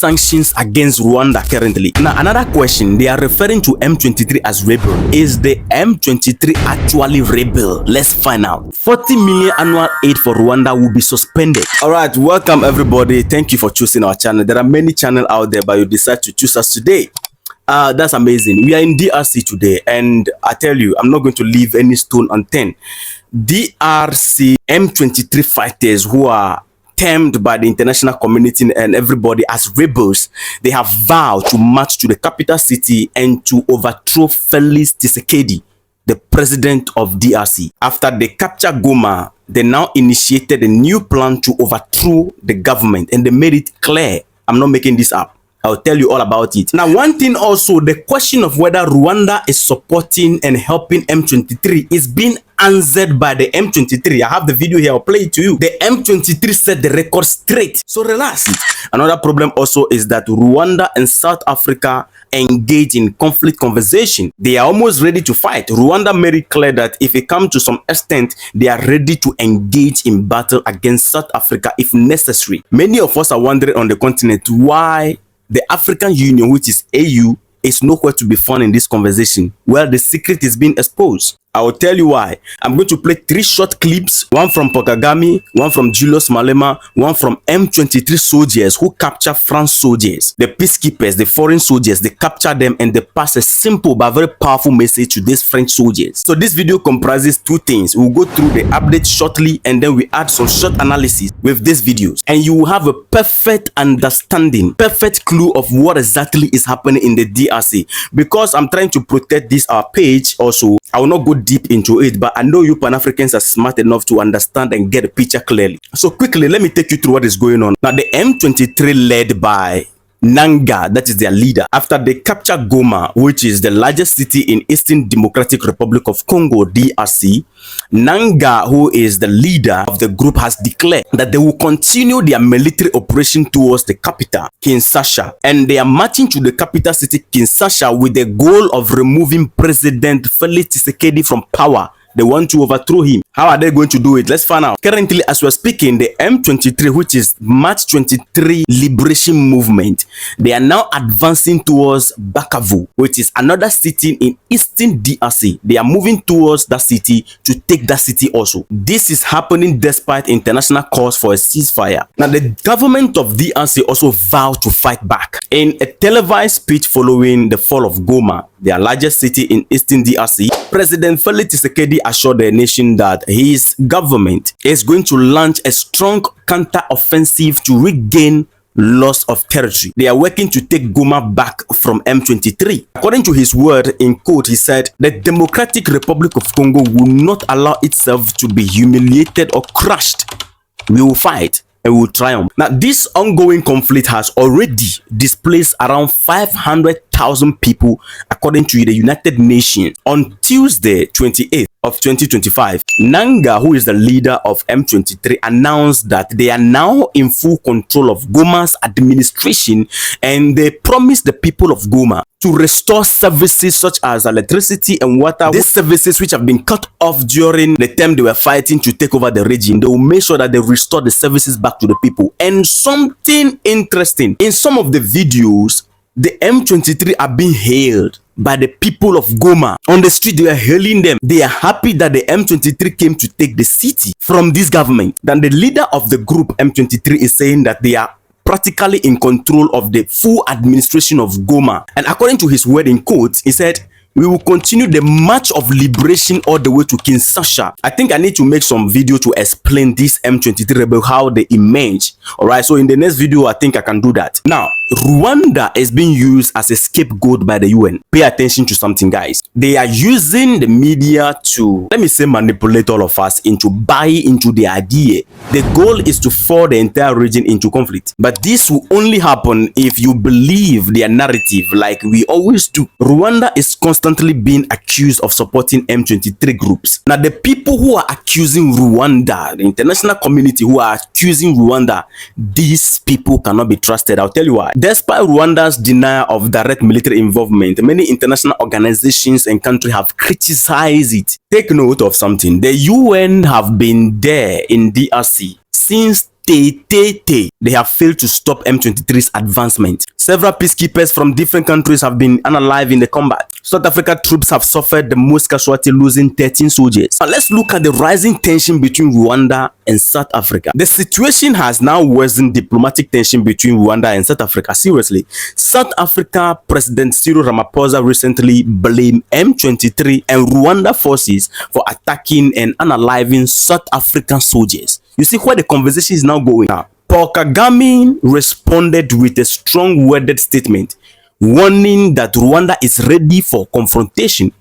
sanctions against Rwanda currently. Now, another question, they are referring to M23 as rebel. Is the M23 actually rebel? Let's find out. 40 million annual aid for Rwanda will be suspended. All right, welcome everybody. Thank you for choosing our channel. There are many channels out there, but you decide to choose us today. That's amazing. We are in DRC today, and I tell you, I'm not going to leave any stone unturned. DRC M23 fighters who are termed by the international community and everybody as rebels, they have vowed to march to the capital city and to overthrow Félix Tshisekedi, the president of DRC. After they captured Goma, they now initiated a new plan to overthrow the government, and they made it clear. I'm not making this up. I'll tell you all about it. Now, one thing also, the question of whether Rwanda is supporting and helping M23 is being answered by the M23. I have the video here, I'll play it to you. The M23 set the record straight, so relax. Another problem also is that Rwanda and South Africa engage in conflict conversation. They are almost ready to fight. Rwanda made it clear that if it comes to some extent, they are ready to engage in battle against South Africa if necessary. Many of us are wondering on the continent why the African Union, which is AU, is nowhere to be found in this conversation. Well, the secret is being exposed. I will tell you why. I'm going to play 3 short clips, one from Pokagami, one from Julius Malema, one from M23 soldiers who capture France soldiers, the peacekeepers, the foreign soldiers. They capture them and they pass a simple but very powerful message to these French soldiers. So this video comprises 2 things. We'll go through the update shortly, and then we add some short analysis with these videos, and you will have a perfect understanding, perfect clue of what exactly is happening in the DRC. Because I'm trying to protect this our page also, I will not go deep into it, but I know you Pan-Africans are smart enough to understand and get a picture clearly. So quickly, let me take you through what is going on. Now, the M23 led by Nangaa, that is their leader, after they captured Goma, which is the largest city in Eastern Democratic Republic of Congo, DRC, Nangaa, who is the leader of the group, has declared that they will continue their military operation towards the capital, Kinshasa, and they are marching to the capital city, Kinshasa, with the goal of removing President Félix Tshisekedi from power. They want to overthrow him. How are they going to do it? Let's find out. Currently, as we're speaking, the M23, which is March 23 Liberation Movement, they are now advancing towards Bukavu, which is another city in Eastern DRC. They are moving towards that city to take that city also. This is happening despite international calls for a ceasefire. Now, the government of DRC also vowed to fight back. In a televised speech following the fall of Goma, their largest city in Eastern DRC, President Félix Tshisekedi assured the nation that his government is going to launch a strong counter-offensive to regain loss of territory. They are working to take Goma back from M23. According to his word, in quote, he said, "The Democratic Republic of Congo will not allow itself to be humiliated or crushed. We will fight and will triumph." Now, this ongoing conflict has already displaced around 500,000 people, according to the United Nations. On Tuesday, 28th of 2025, Nangaa, who is the leader of M23, announced that they are now in full control of Goma's administration, and they promised the people of Goma to restore services such as electricity and water. These services which have been cut off during the time they were fighting to take over the region, they will make sure that they restore the services back to the people. And something interesting, in some of the videos, the M23 are being hailed by the people of Goma. On the street, they are hailing them. They are happy that the M23 came to take the city from this government. Then the leader of the group, M23, is saying that they are practically in control of the full administration of Goma. And according to his word in quotes, he said, "We will continue the march of liberation all the way to Kinshasa." I think I need to make some video to explain this M23 rebel, how they emerge. All right, so in the next video, I think I can do that. Now, Rwanda is being used as a scapegoat by the UN. Pay attention to something, guys. They are using the media to, let me say, manipulate all of us into buying into the idea. The goal is to force the entire region into conflict. But this will only happen if you believe their narrative like we always do. Rwanda is constantly being accused of supporting M23 groups. Now, the people who are accusing Rwanda, the international community who are accusing Rwanda, these people cannot be trusted. I'll tell you why. Despite Rwanda's denial of direct military involvement, many international organizations and countries have criticized it. Take note of something. The UN have been there in DRC since they have failed to stop M23's advancement. Several peacekeepers from different countries have been unalive in the combat. South Africa troops have suffered the most casualty, losing 13 soldiers. Now let's look at the rising tension between Rwanda and South Africa. The situation has now worsened diplomatic tension between Rwanda and South Africa. Seriously, South Africa President Cyril Ramaphosa recently blamed M23 and Rwanda forces for attacking and unaliving South African soldiers. You see where the conversation is now going now. Paul Kagame responded with a strong-worded statement warning that Rwanda is ready for confrontation.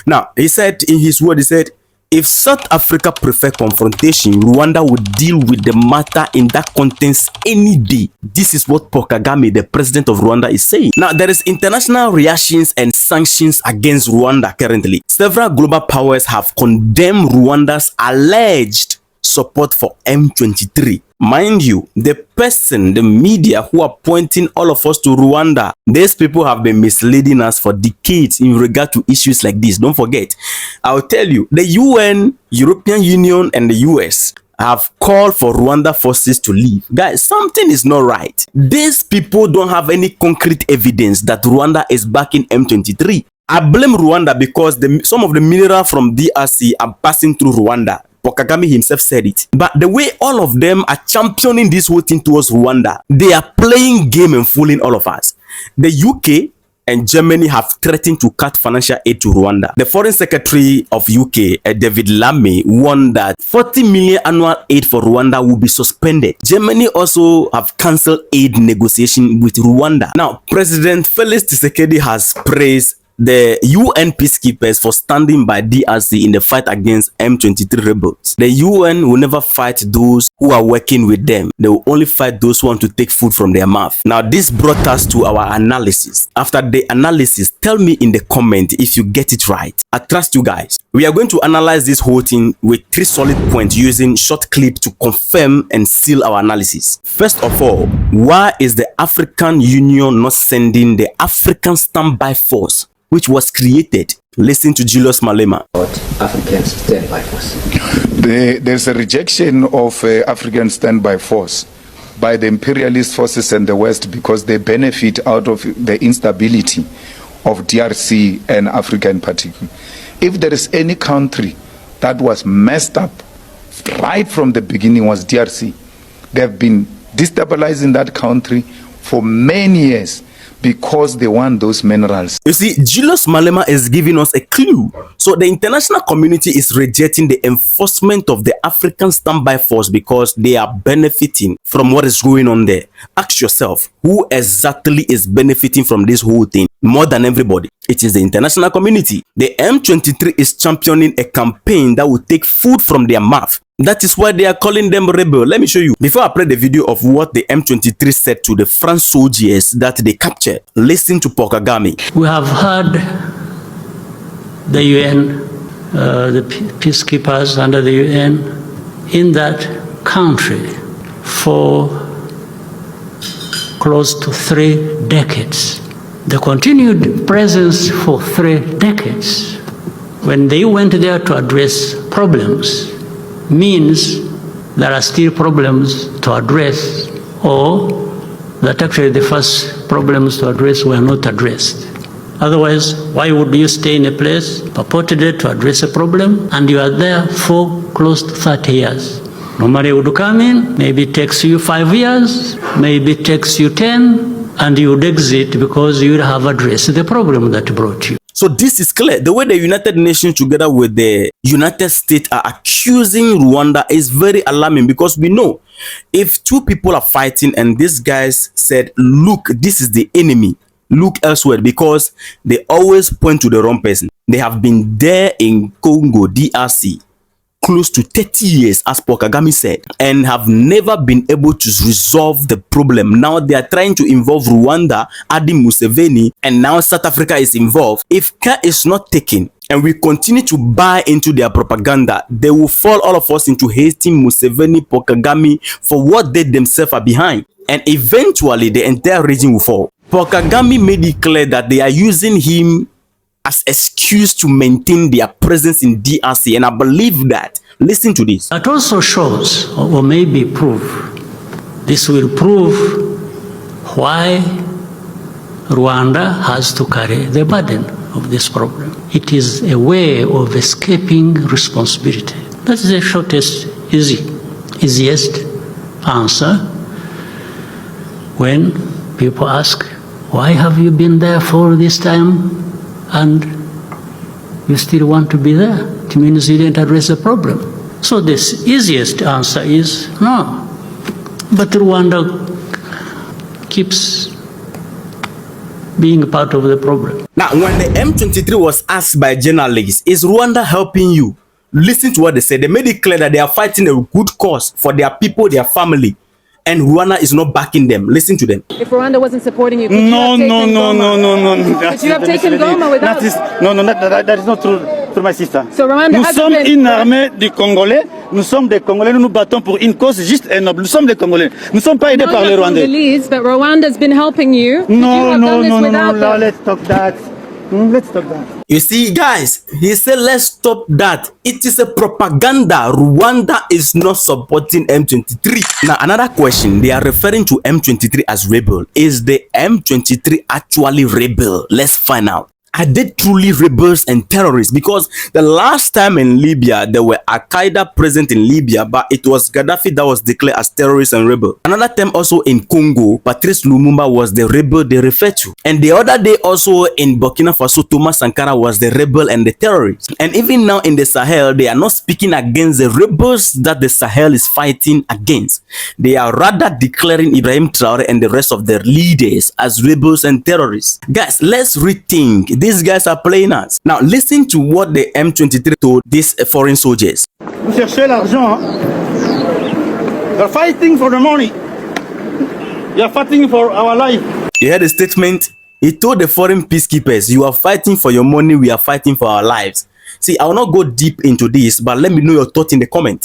Now, he said in his word, he said, if South Africa prefer confrontation, Rwanda would deal with the matter in that context any day. This is what Paul Kagame, the president of Rwanda, is saying. Now, there is international reactions and sanctions against Rwanda currently. Several global powers have condemned Rwanda's alleged support for M23. Mind you, the media who are pointing all of us to Rwanda, these people have been misleading us for decades in regard to issues like this. Don't forget, I'll tell you, the UN, European Union, and the US have called for Rwanda forces to leave. Guys, something is not right. These people don't have any concrete evidence that Rwanda is backing M23. I blame Rwanda because some of the minerals from DRC are passing through Rwanda. Paul Kagame himself said it. But the way all of them are championing this whole thing towards Rwanda, they are playing game and fooling all of us. The UK and Germany have threatened to cut financial aid to Rwanda. The Foreign Secretary of UK, David Lammy, warned that 40 million annual aid for Rwanda will be suspended. Germany also have cancelled aid negotiation with Rwanda. Now, President Félix Tshisekedi has praised the UN peacekeepers for standing by DRC in the fight against M23 rebels. The UN will never fight those who are working with them. They will only fight those who want to take food from their mouth. Now, this brought us to our analysis. After the analysis, tell me in the comment if you get it right. I trust you guys. We are going to analyze this whole thing with 3 solid points using short clip to confirm and seal our analysis. First of all, why is the African Union not sending the African Standby Force, which was created? Listen to Julius Malema. African Standby Force. There's a rejection of African Standby Force by the imperialist forces in the West because they benefit out of the instability of DRC and Africa in particular. If there is any country that was messed up right from the beginning, was DRC. They have been destabilizing that country for many years because they want those minerals. You see, Julius Malema is giving us a clue. So the international community is rejecting the enforcement of the African Standby Force because they are benefiting from what is going on there. Ask yourself, who exactly is benefiting from this whole thing more than everybody? It is the international community. The M23 is championing a campaign that will take food from their mouth. That is why they are calling them rebel. Let me show you. Before I play the video of what the M23 said to the French soldiers that they captured, listen to Paul Kagame. We have heard the UN, the peacekeepers under the UN in that country for close to 3 decades. The continued presence for 3 decades, when they went there to address problems, means there are still problems to address, or that actually the first problems to address were not addressed. Otherwise, why would you stay in a place purportedly to address a problem and you are there for close to 30 years? Normally you would come in, maybe it takes you 5 years, maybe it takes you 10, and you would exit because you would have addressed the problem that brought you. So this is clear. The way the United Nations together with the United States are accusing Rwanda is very alarming, because we know if 2 people are fighting and these guys said, look, this is the enemy, look elsewhere, because they always point to the wrong person. They have been there in Congo, DRC, close to 30 years, as Paul Kagame said, and have never been able to resolve the problem. Now they are trying to involve Rwanda, adding Museveni, and now South Africa is involved. If care is not taken and we continue to buy into their propaganda, they will fall all of us into hating Museveni, Paul Kagame for what they themselves are behind. And eventually the entire region will fall. Paul Kagame made it clear that they are using him as excuse to maintain their presence in DRC, and I believe that. Listen to this. That also shows, or maybe proof, This will prove why Rwanda has to carry the burden of this problem. It is a way of escaping responsibility. That's the shortest, easiest answer when people ask, why have you been there for this time and you still want to be there? It means you didn't address the problem. So the easiest answer is no. But Rwanda keeps being part of the problem. Now, when the M23 was asked by journalists, is Rwanda helping you? Listen to what they said. They made it clear that they are fighting a good cause for their people, their family, and Rwanda is not backing them. Listen to them. If Rwanda wasn't supporting you, could you have taken Goma? Could you have taken Goma without... That is not true, my sister. So Rwanda nous hasn't sommes been... une armée du Congolais. Nous sommes des Congolais. Nous nous battons pour une cause juste et noble. Nous sommes des Congolais. Nous ne sommes pas aidés par les Rwandais. Congolese, but Rwanda's been helping you. No, let's stop that. Let's stop that. You see, guys, he said, let's stop that. It is a propaganda. Rwanda is not supporting M23. Now, another question. They are referring to M23 as rebel. Is the M23 actually rebel? Let's find out. Are they truly rebels and terrorists? Because the last time in Libya, there were Al-Qaeda present in Libya, but it was Gaddafi that was declared as terrorist and rebel. Another time also in Congo, Patrice Lumumba was the rebel they refer to. And the other day also in Burkina Faso, Thomas Sankara was the rebel and the terrorist. And even now in the Sahel, they are not speaking against the rebels that the Sahel is fighting against. They are rather declaring Ibrahim Traore and the rest of their leaders as rebels and terrorists. Guys, let's rethink. These guys are playing us. Now, listen to what the M23 told these foreign soldiers. Vous cherchez l'argent. You're fighting for the money. You're fighting for our life. You heard the statement? He told the foreign peacekeepers, you are fighting for your money, we are fighting for our lives. See, I will not go deep into this, but let me know your thoughts in the comments.